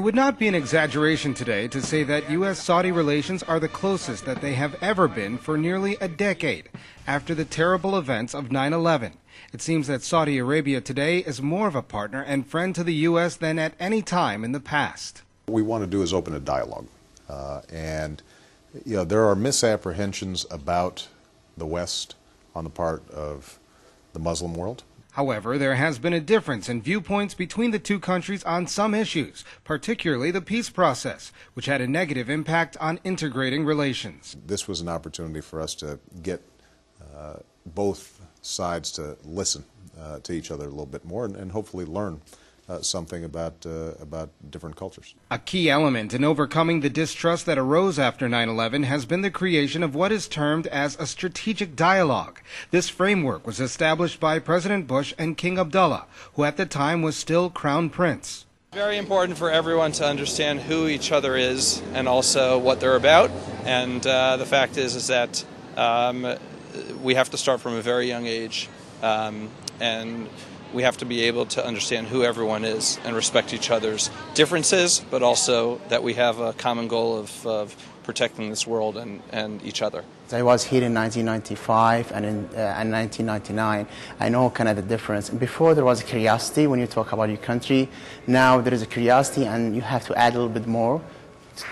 would not be an exaggeration today to say that U.S.-Saudi relations are the closest that they have ever been for nearly a decade after the terrible events of 9/11. It seems that Saudi Arabia today is more of a partner and friend to the U.S. than at any time in the past. What we want to do is open a dialogue. There are misapprehensions about the West on the part of the Muslim world. However, there has been a difference in viewpoints between the two countries on some issues, particularly the peace process, which had a negative impact on integrating relations. This was an opportunity for us to get both sides to listen to each other a little bit more and hopefully learn something about different cultures. A key element in overcoming the distrust that arose after 9/11 has been the creation of what is termed as a strategic dialogue. This framework was established by President Bush and King Abdullah, who at the time was still Crown Prince. Very important for everyone to understand who each other is and also what they're about. And the fact is that we have to start from a very young age, and we have to be able to understand who everyone is and respect each other's differences, but also that we have a common goal of protecting this world and each other. I was here in 1995 and in 1999. I know kind of the difference. And before there was a curiosity when you talk about your country. Now there is a curiosity and you have to add a little bit more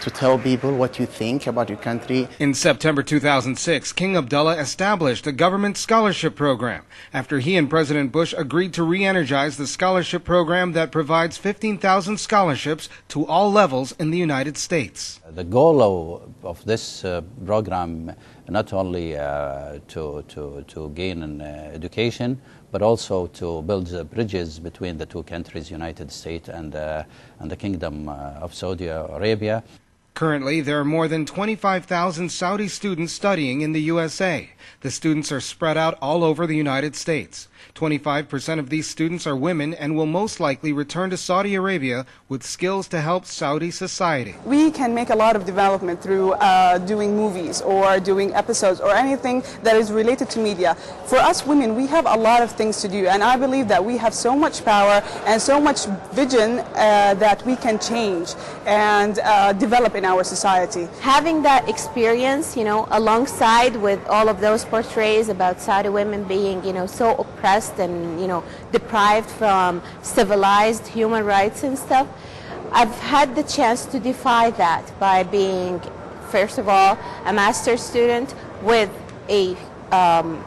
to tell people what you think about your country. In September 2006, King Abdullah established a government scholarship program after he and President Bush agreed to re-energize the scholarship program that provides 15,000 scholarships to all levels in the United States. The goal of this program not only to gain an education, but also to build bridges between the two countries, United States and the Kingdom of Saudi Arabia. Currently, there are more than 25,000 Saudi students studying in the USA. The students are spread out all over the United States. 25% of these students are women and will most likely return to Saudi Arabia with skills to help Saudi society. We can make a lot of development through doing movies or doing episodes or anything that is related to media. For us women, we have a lot of things to do, and I believe that we have so much power and so much vision that we can change and develop in our society. Having that experience, alongside with all of those portrays about Saudi women being, so oppressed and, deprived from civilized human rights and stuff, I've had the chance to defy that by being, first of all, a master's student with a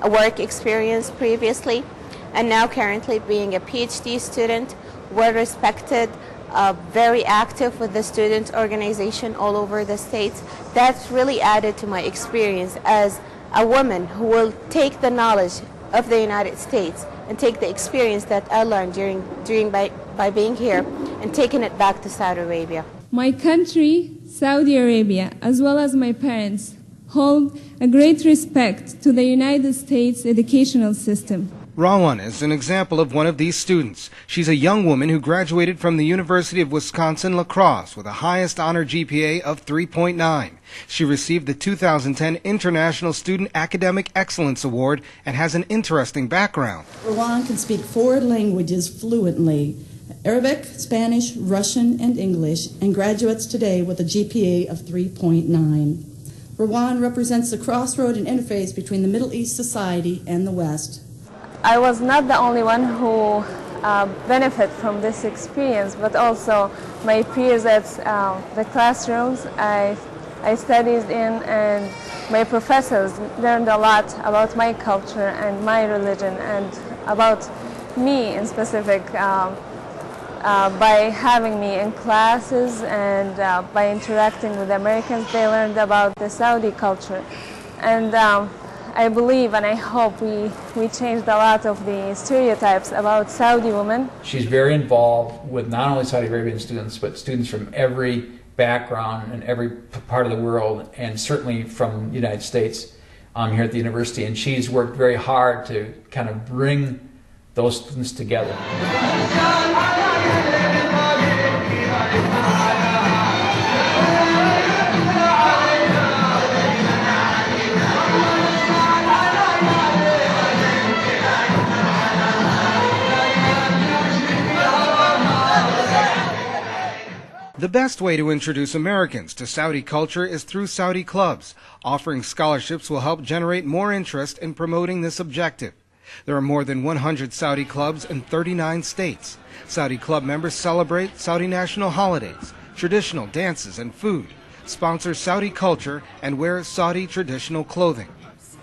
work experience previously, and now currently being a PhD student, well respected, very active with the student organization all over the States. That's really added to my experience as a woman who will take the knowledge of the United States and take the experience that I learned by being here and taking it back to Saudi Arabia. My country, Saudi Arabia, as well as my parents, hold a great respect to the United States educational system. Rawan is an example of one of these students. She's a young woman who graduated from the University of Wisconsin-La Crosse with a highest honor GPA of 3.9. She received the 2010 International Student Academic Excellence Award and has an interesting background. Rawan can speak 4 languages fluently: Arabic, Spanish, Russian, and English, and graduates today with a GPA of 3.9. Rawan represents the crossroad and interface between the Middle East society and the West. I was not the only one who benefit from this experience, but also my peers at the classrooms I studied in, and my professors learned a lot about my culture and my religion and about me in specific by having me in classes and by interacting with Americans. They learned about the Saudi culture, and I believe and I hope we changed a lot of the stereotypes about Saudi women. She's very involved with not only Saudi Arabian students, but students from every background and every part of the world, and certainly from the United States here at the university. And she's worked very hard to kind of bring those students together. The best way to introduce Americans to Saudi culture is through Saudi clubs. Offering scholarships will help generate more interest in promoting this objective. There are more than 100 Saudi clubs in 39 states. Saudi club members celebrate Saudi national holidays, traditional dances and food, sponsor Saudi culture, and wear Saudi traditional clothing.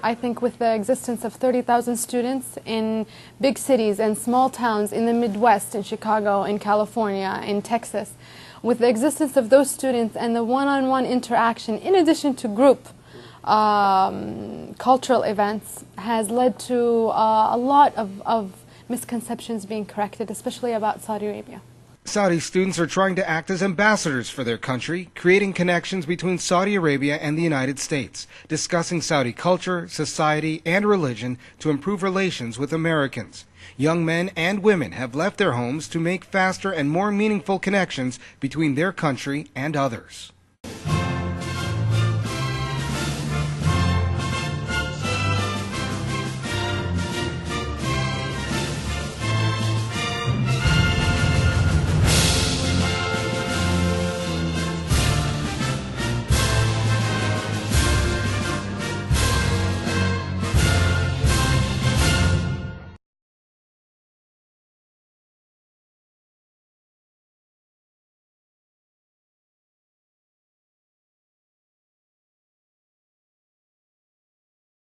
I think with the existence of 30,000 students in big cities and small towns in the Midwest, in Chicago, in California, in Texas, with the existence of those students and the one-on-one interaction, in addition to group cultural events, has led to a lot of misconceptions being corrected, especially about Saudi Arabia. Saudi students are trying to act as ambassadors for their country, creating connections between Saudi Arabia and the United States, discussing Saudi culture, society, and religion to improve relations with Americans. Young men and women have left their homes to make faster and more meaningful connections between their country and others.